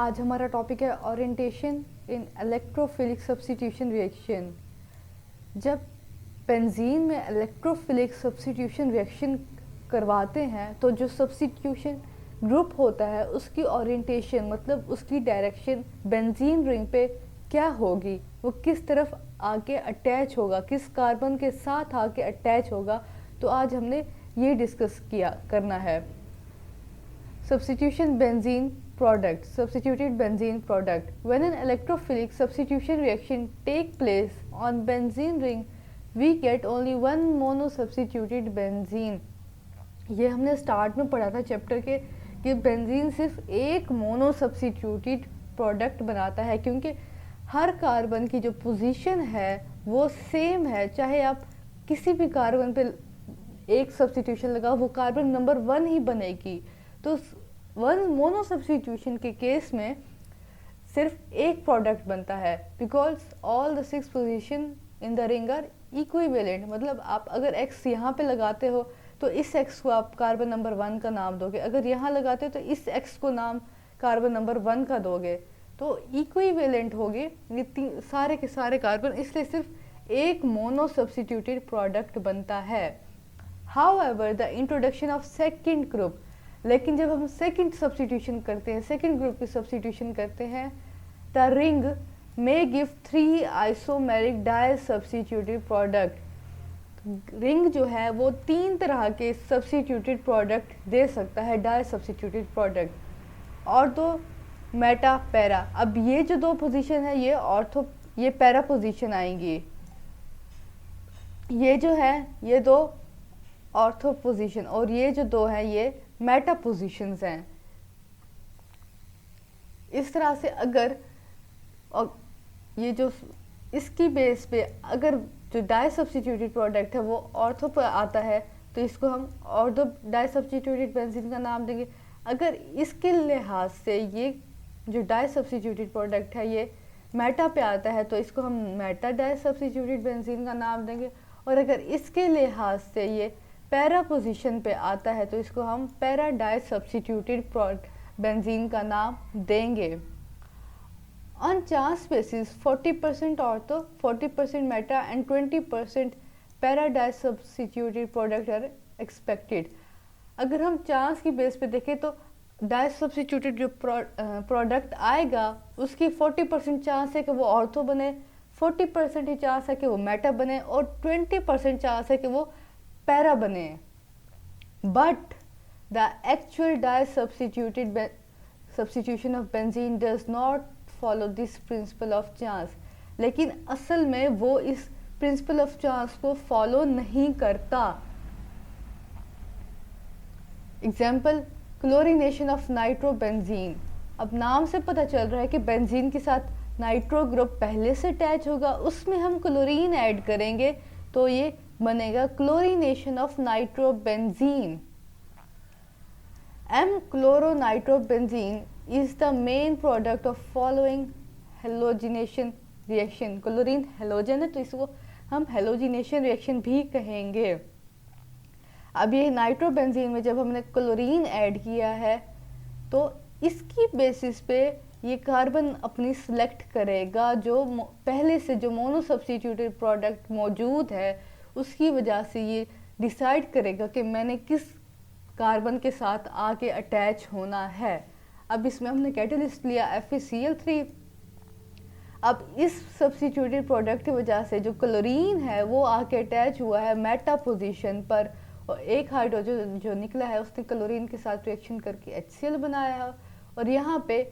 आज हमारा टॉपिक है ओरिएंटेशन इन इलेक्ट्रोफिलिक सब्स्टिट्यूशन रिएक्शन। जब बेंजीन में इलेक्ट्रोफिलिक सब्स्टिट्यूशन रिएक्शन करवाते हैं तो जो सब्स्टिट्यूशन ग्रुप होता है उसकी ओरिएंटेशन मतलब उसकी डायरेक्शन बेंजीन रिंग पे क्या होगी, वो किस तरफ आके अटैच होगा, किस कार्बन के साथ आके अटैच होगा। तो आज हमने ये डिस्कस करना है। Substitution benzene product, substituted benzene product. When an electrophilic substitution reaction take place on benzene ring, we get only one monosubstituted benzene. ये हमने स्टार्ट में पढ़ा था चैप्टर के कि बेंजीन सिर्फ एक मोनोसब्स्टिट्यूटेड प्रोडक्ट बनाता है, क्योंकि हर कार्बन की जो पोजीशन है वो सेम है। चाहे आप किसी भी कार्बन पे एक सब्स्टिट्यूशन लगाओ, वो कार्बन नंबर 1 ही बनेगी। तो वन मोनो सब्स्टिट्यूशन के केस में सिर्फ एक प्रोडक्ट बनता है, because all the 6 position in the ring are equivalent. मतलब आप अगर x यहाँ पे लगाते हो तो इस x को आप कार्बन नंबर 1 का नाम दोगे, अगर यहाँ लगाते हो तो इस x को नाम कार्बन नंबर 1 का दोगे, तो इक्विवेलेंट होगे ये सारे के सारे कार्बन, इसलिए सिर्फ एक मोनो सब्स्टिट्यूटेड प्रोडक्ट बनता है। However the introduction of second group, लेकिन जब हम सेकेंड सब्स्टिट्यूशन करते हैं, सेकेंड ग्रुप की सब्स्टिट्यूशन करते हैं, the ring may give 3 isomeric di substituted product. Ring जो है वो 3 तरह के सब्स्टिट्यूटेड प्रोडक्ट दे सकता है, डाई सब्स्टिट्यूटेड प्रोडक्ट। और 2 मेटा पैरा। अब ये जो 2 पोजीशन है ये पैरा पोजीशन आएंगी, ये जो है ये 2 ऑर्थो पोजीशन, और ये जो 2 है ये मेटा पोजीशंस हैं। इस तरह से अगर ये जो इसकी बेस पे अगर जो डाई सब्स्टिट्यूटेड प्रोडक्ट है वो ऑर्थो पर आता है तो इसको हम ऑर्थो डाई सब्स्टिट्यूटेड बेंजीन का नाम देंगे। अगर इसके लिहाज से ये जो डाई सब्स्टिट्यूटेड प्रोडक्ट है ये मेटा पे आता है तो इसको हम मेटा डाई सब्स्टिट्यूटेड बेंजीन का नाम देंगे। और अगर इसके लिहाज से ये पैरा पोजीशन पे आता है तो इसको हम पैरा डाई सब्स्टिट्यूटेड बेंजीन का नाम देंगे। On chance basis 40% ortho, 40% meta and 20% para di substituted product are expected. अगर हम चांस की बेस पे देखें तो डाई सब्स्टिट्यूटेड जो प्रोडक्ट आएगा उसकी 40% चांस है कि वो ऑर्थो बने, 40% ही चांस है कि वो मेटा बने, और 20% चांस है कि वो पैरा बने। But the actual di substitution of benzene does not follow this principle of chance. लेकिन असल में वो इस प्रिंसिपल ऑफ चांस को फॉलो नहीं करता। Example, chlorination of nitrobenzene. अब नाम से पता चल रहा है कि बेंजीन के साथ नाइट्रो ग्रुप पहले से अटैच होगा, उसमें हम क्लोरीन ऐड करेंगे तो ये बनेगा chlorination of nitrobenzene. M chloronitrobenzene is the main product of following halogenation reaction. Chlorine halogen है तो इसको हम हेलोजिनेशन रिएक्शन भी कहेंगे। अब ये नाइट्रोबेंजीन में जब हमने क्लोरीन ऐड किया है तो इसकी बेसिस पे ये कार्बन अपनी सिलेक्ट करेगा जो पहले से जो मोनो सब्स्टिट्यूटेड प्रोडक्ट मौजूद है उसकी वजह से ये डिसाइड करेगा कि मैंने किस कार्बन के साथ आके अटैच होना है। अब इसमें हमने कैटलिस्ट लिया FeCl3। अब इस सब्स्टिट्यूटेड प्रोडक्ट की वजह से जो क्लोरीन है वो आके अटैच हुआ है मेटा पोजीशन पर, और एक हाइड्रोजन जो निकला है उसने क्लोरीन के साथ रिएक्शन करके HCl बनाया है। और यहाँ पे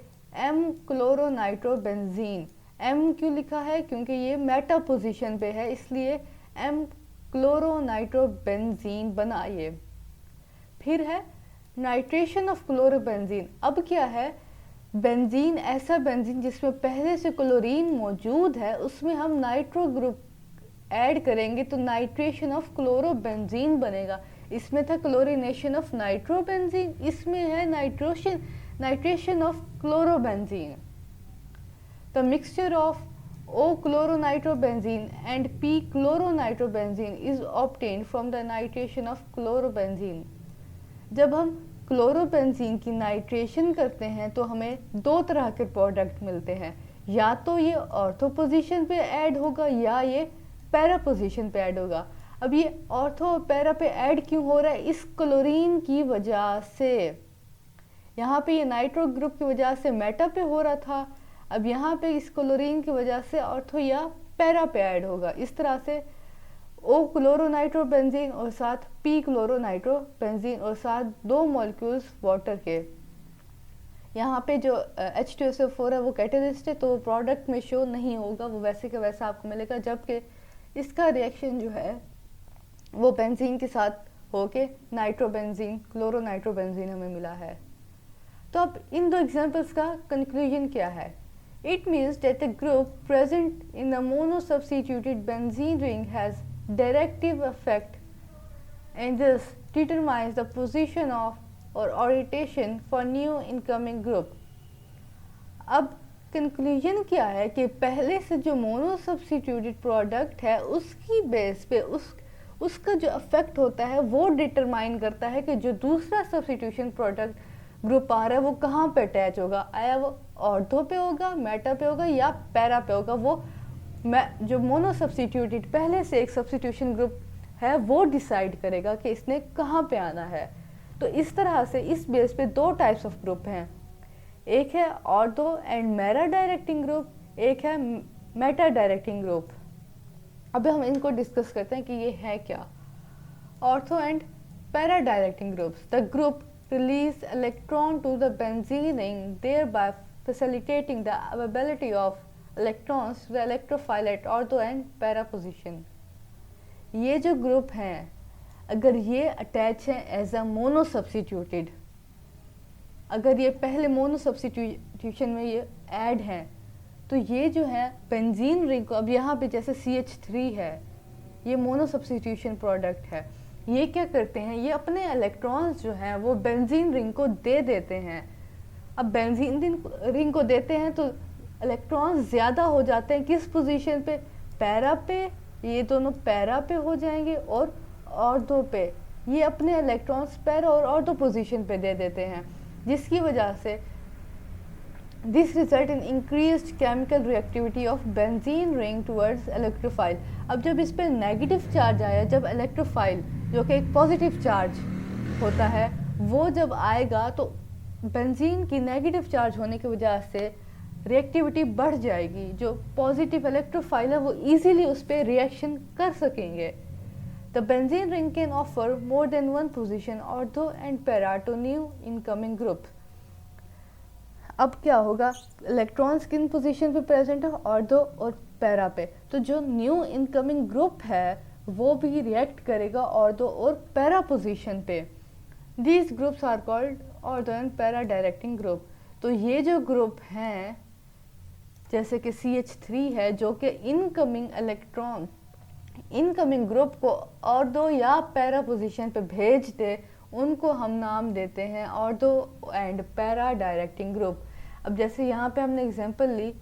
M क्लोरोनाइट्रोबेंजीन, M क्यों लिखा है क्योंकि ये मेटा पोजीशन पे है, इसलिए M क्लोरोनाइट्रोबेंजीन बनाइए। फिर है नाइट्रेशन ऑफ क्लोरोबेंजीन। अब क्या है, बेंजीन ऐसा बेंजीन जिसमें पहले से क्लोरीन मौजूद है उसमें हम नाइट्रो ग्रुप ऐड करेंगे तो नाइट्रेशन ऑफ क्लोरोबेंजीन बनेगा। इसमें था क्लोरीनेशन ऑफ नाइट्रोबेंजीन, इसमें है nitration of chlorobenzene. The mixture of O chloronitrobenzene and P chloronitrobenzene is obtained from the nitration of chlorobenzene। जब हम क्लोरोबेंजीन की नाइट्रेशन करते हैं तो हमें दो तरह के प्रोडक्ट मिलते हैं, या तो ये ऑर्थो पोजीशन पे ऐड होगा या ये पैरा पोजीशन पे ऐड होगा। अब ये ऑर्थो और पैरा पे ऐड क्यों हो रहा है? इस क्लोरीन की वजह से। यहाँ पे ये नाइट्रो ग्रुप की वजह से मेटा पे हो रहा था, अब यहाँ पे इस क्लोरीन की वजह से ऑर्थो या पैरा पे ऐड होगा। इस तरह से ओ क्लोरोनाइट्रोबेंजीन और साथ पी क्लोरोनाइट्रोबेंजीन और साथ दो मॉलिक्यूल्स वाटर के। यहाँ पे जो H2SO4 है वो कैटेलिस्ट है, तो वो प्रोडक्ट में शो नहीं होगा, वो वैसे का वैसा आपको मिलेगा, जबकि इसका रिएक्शन जो है वो बेंजीन के साथ होके नाइट्रोबेंजीन क्लोरोनाइट्रोबेंजीन हमें मिला है। तो अब इन दो एग्जांपल्स का कंक्लूजन क्या है? It means that the group present in the monosubstituted benzene ring has directive effect and this determines the position of or orientation for new incoming group. अब कंक्लूजन क्या है कि पहले से जो मोनोसब्स्टिट्यूटेड प्रोडक्ट है उसकी बेस पे उसका जो इफेक्ट होता है वो डिटरमाइन करता है कि जो दूसरा सब्स्टिट्यूशन प्रोडक्ट ग्रुप आ रहा है वो कहाँ पे अटैच होगा, आया वो ऑर्थो पे होगा, मेटा पे होगा या पैरा पे होगा। वो जो मोनोसब्स्टिट्यूटेड पहले से एक सब्स्टिट्यूशन ग्रुप है वो डिसाइड करेगा कि इसने कहाँ पे आना है। तो इस तरह से इस बेस पे दो टाइप्स ऑफ ग्रुप हैं, एक है ऑर्थो एंड मेरा डायरेक्टिंग ग्रुप, एक है मेटा डायरेक्टिंग ग्रुप। अब हम इनको डिस्कस करते हैं कि ये है क्या। Ortho and para directing groups, the group release electron to the benzene ring, thereby facilitating the availability of electrons to the electrophile at ortho and para position। ये जो ग्रुप हैं अगर ये अटैच हैं एज अ मोनो सब्स्टिट्यूटेड, अगर ये पहले mono substitution में ये ऐड हैं तो ये जो है बेंजीन रिंग को, अब यहाँ पे जैसे CH3 है ये मोनो सब्स्टिट्यूशन प्रोडक्ट है, ये क्या करते हैं, ये अपने इलेक्ट्रॉन्स जो हैं वो बेंजीन रिंग को दे देते हैं। अब बेंजीन रिंग को देते हैं तो इलेक्ट्रॉन्स ज़्यादा हो जाते हैं किस पोजीशन पे, पैरा पे, ये दोनों पैरा पे हो जाएंगे और ऑर्थो पे ये अपने इलेक्ट्रॉन्स पैरा और ऑर्थो पोजीशन पे दे देते हैं, जिसकी वजह से this result in increased chemical reactivity of benzene ring towards electrophile. अब जब इस पर नेगेटिव चार्ज आया, जब इलेक्ट्रोफाइल जो कि एक पॉजिटिव चार्ज होता है वो जब आएगा तो बेंजीन की नेगेटिव चार्ज होने की वजह से रिएक्टिविटी बढ़ जाएगी, जो पॉजिटिव इलेक्ट्रोफाइल है वो इजीली उस पर रिएक्शन कर सकेंगे। The benzene ring can offer more than one position ortho and para two new incoming group. अब क्या होगा, इलेक्ट्रॉन्स किन पोजीशन पे प्रेजेंट है, ऑर्थो और पैरा पे, तो जो न्यू इनकमिंग ग्रुप है वो भी रिएक्ट करेगा ऑर्थो और पैरा पोजीशन पे। These groups are called ortho and para directing group. तो ये जो ग्रुप हैं जैसे कि CH3 है जो कि इनकमिंग ग्रुप को ऑर्थो या पैरा पोजीशन पे भेज दे, उनको हम नाम देते हैं ortho and para directing group. अब जैसे यहाँ पे हमने एग्जांपल ली,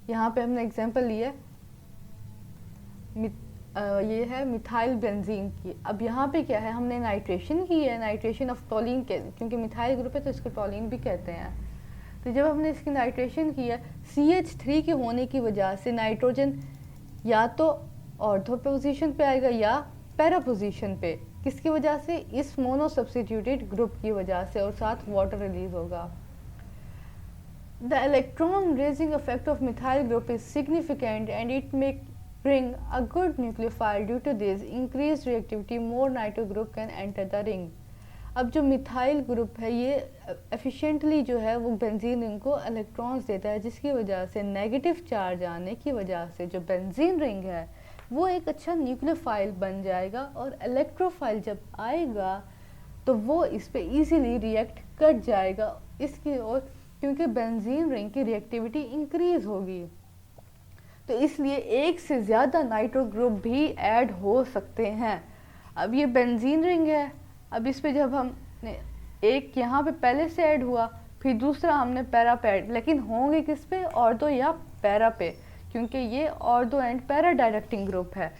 यहाँ पे हमने एग्जांपल ली है ये है मिथाइल बेंजीन की। अब यहाँ पे क्या है, हमने नाइट्रेशन की है, नाइट्रेशन ऑफ टोलिन के, क्योंकि मिथाइल ग्रुप है तो इसको टोलिन भी कहते हैं। तो जब हमने इसकी नाइट्रेशन की है, CH3 के होने की वजह से नाइट्रोजन या तो ऑर्थो पोजीशन पे आएगा या पैरा पोजीशन पे, किसकी वजह से, इस मोनो सब्स्टिट्यूटेड ग्रुप की वजह से, और साथ वाटर रिलीज होगा। The electron raising effect of methyl group is significant and it may bring a good nucleophile. Due to this increased reactivity, more nitro group can enter the ring. अब जो methyl group है ये efficiently जो है वो benzene ring को electrons देता है, जिसकी वजह से नेगेटिव चार्ज आने की वजह से जो बेंजीन रिंग है वो एक अच्छा न्यूक्लियोफाइल बन जाएगा, और इलेक्ट्रोफाइल जब आएगा तो वो इस पे इजीली रिएक्ट कर जाएगा इसकी ओर, क्योंकि बेंजीन रिंग की रिएक्टिविटी इंक्रीज होगी। तो इसलिए एक से ज़्यादा नाइट्रो ग्रुप भी ऐड हो सकते हैं। अब ये बेंजीन रिंग है, अब इस पे जब हम एक यहाँ पे पहले से ऐड हुआ, फिर दूसरा हमने पैरा पे ऐड, लेकिन होंगे किस पे, ऑर्थो या पैरा पे, क्योंकि ये ortho and para directing group है।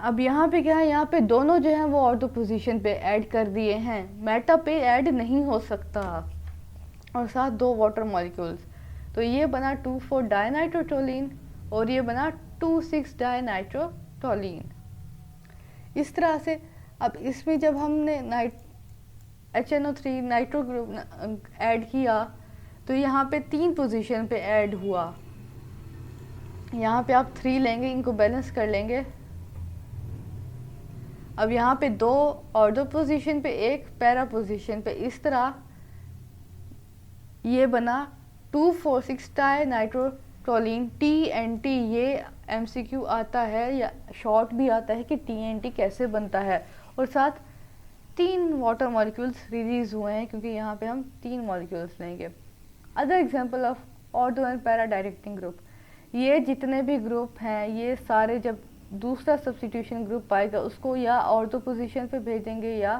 अब यहाँ पे क्या है, यहाँ पे दोनों जो है वो ऑर्थो पोजीशन पे ऐड कर दिए हैं, मेटा पे ऐड नहीं हो सकता, और साथ 2 वाटर मॉलिक्यूल्स। तो ये बना 2,4 डाइनाइट्रोटोलीन और ये बना 2,6 डाइनाइट्रोटोलीन। इस तरह से अब इसमें जब हमने HNO3 नाइट्रो ग्रुप ऐड किया तो यहाँ पे 3 पोजीशन पे ऐड हुआ। यहाँ पे आप 3 लेंगे, इनको बैलेंस कर लेंगे। अब यहाँ पे 2 ऑर्थो पोजीशन पे, 1 पैरा पोजीशन पे, इस तरह ये बना 2,4,6 डाइनाइट्रोटोलीन TNT। ये MCQ आता है या शॉर्ट भी आता है कि TNT कैसे बनता है, और साथ 3 वाटर मॉलिक्यूल्स रिलीज हुए हैं, क्योंकि यहाँ पे हम 3 मॉलिक्यूल्स लेंगे। Other example of ortho and para directing group, ये जितने भी ग्रुप हैं ये सारे जब दूसरा सब्स्टिट्यूशन ग्रुप पाएगा उसको या ऑर्थो पोजीशन पे भेजेंगे या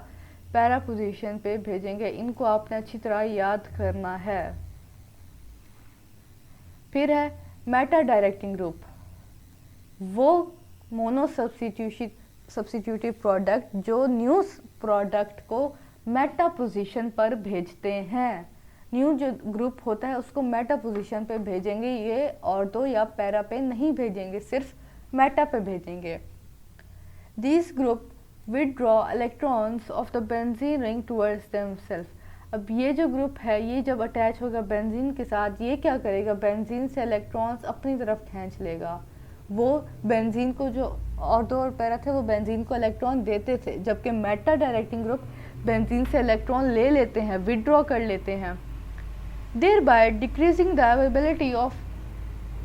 पैरा पोजीशन पे भेजेंगे। इनको आपने अच्छी तरह याद करना है। फिर है मेटा डायरेक्टिंग ग्रुप, वो मोनो सब्स्टिट्यूटिव प्रोडक्ट जो न्यू प्रोडक्ट को मेटा पोजीशन पर भेजते हैं। न्यू जो ग्रुप होता है उसको मेटा पोजीशन पे भेजेंगे, ये ऑर्थो या पैरा पे नहीं भेजेंगे, सिर्फ मेटा पे भेजेंगे। This group withdraw electrons of the benzene ring towards themself. अब ये जो ग्रुप है ये जब अटैच होगा बेंजीन के साथ, ये क्या करेगा, बेंजीन से इलेक्ट्रॉन्स अपनी तरफ खींच लेगा। वो बेंजीन को, जो ऑर्थो और पैरा थे वो बेंजीन को इलेक्ट्रॉन देते थे, जबकि मेटा डायरेक्टिंग ग्रुप बेंजीन से इलेक्ट्रॉन ले लेते हैं, विदड्रॉ कर लेते हैं, thereby decreasing the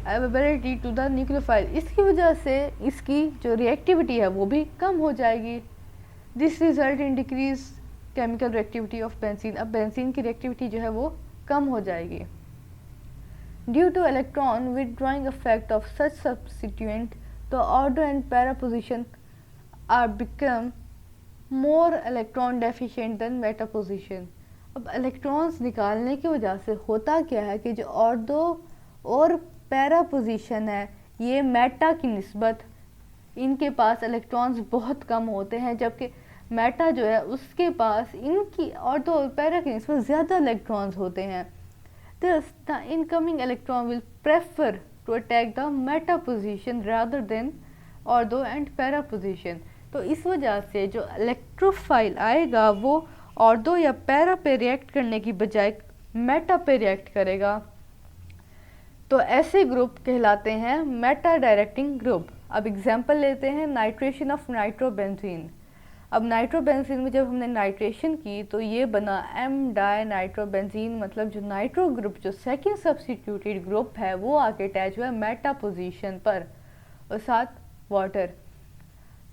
availability to the nucleophile। इसकी वजह से इसकी जो रिएक्टिविटी है वो भी कम हो जाएगी। This result in decrease chemical reactivity of benzene. अब बेंजीन की रिएक्टिविटी जो है वो कम हो जाएगी। Due to electron withdrawing effect of such substituent the ortho and para position are become more electron deficient than meta position. अब electrons निकालने की वजह से होता क्या है कि जो ऑर्थो और पैरा पोजीशन है ये मेटा की निस्बत इनके पास इलेक्ट्रॉन्स बहुत कम होते हैं, जबकि मेटा जो है उसके पास इनकी ऑर्थो और पैरा की निस्बत ज़्यादा इलेक्ट्रॉन्स होते हैं। Thus, the incoming electron will prefer to attack the meta position rather than ortho and para position। तो इस वजह से जो इलेक्ट्रोफाइल आएगा वो ऑर्थो या पैरा पे रिएक्ट करने की बजाय मेटा पे रिएक्ट करेगा। तो ऐसे ग्रुप कहलाते हैं मेटा डायरेक्टिंग ग्रुप। अब एग्जांपल लेते हैं नाइट्रेशन ऑफ नाइट्रोबेंजीन। अब नाइट्रोबेंजीन में जब हमने नाइट्रेशन की तो ये बना M डाई नाइट्रोबेंजीन, मतलब जो नाइट्रो ग्रुप जो सेकंड सब्स्टिट्यूटेड ग्रुप है वो आके अटैच हुआ है मेटा पोजीशन पर और साथ water.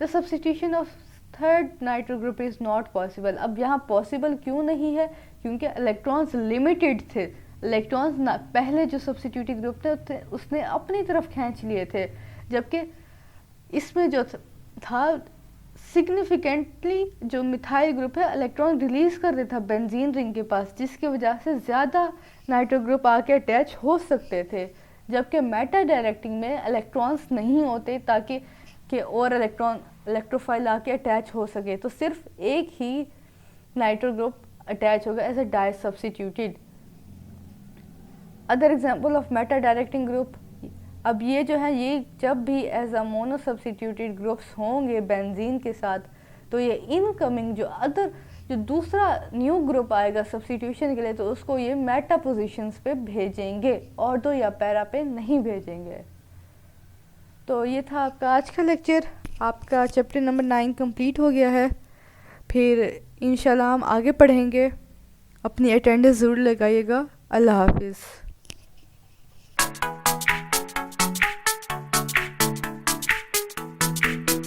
The substitution of third nitro group is not possible. अब यहाँ पॉसिबल क्यों नहीं है, क्योंकि इलेक्ट्रॉन्स लिमिटेड थे। इलेक्ट्रॉन्स ना पहले जो सब्स्टिट्यूटेड ग्रुप थे उसने अपनी तरफ खींच लिए थे, जबकि इसमें जो था सिग्निफिकेंटली जो मिथाइल ग्रुप है इलेक्ट्रॉन रिलीज कर देता बेंजीन रिंग के पास, जिसकी वजह से ज़्यादा नाइट्रो ग्रुप आके अटैच हो सकते थे, जबकि मेटा डायरेक्टिंग में इलेक्ट्रॉन्स नहीं होते ताकि कि और इलेक्ट्रोफाइल आके अटैच हो सके। तो सिर्फ एक ही नाइट्रो ग्रुप अटैच होगा as a di substituted. Other example of meta directing group, अब ये जो है ये जब भी as a mono substituted groups होंगे बेंजीन के साथ, तो ये इनकमिंग जो दूसरा न्यू ग्रुप आएगा सब्स्टिट्यूशन के लिए तो उसको ये मेटा पोजीशंस पे भेजेंगे, ऑर्थो या पैरा पे नहीं भेजेंगे। तो ये था आपका आज का लेक्चर। आपका चैप्टर नंबर 9 कंप्लीट हो गया है। फिर इंशाल्लाह हम आगे पढ़ेंगे। अपनी अटेंडेंस ज़रूर लगाइएगा। अल्लाह हाफिज़।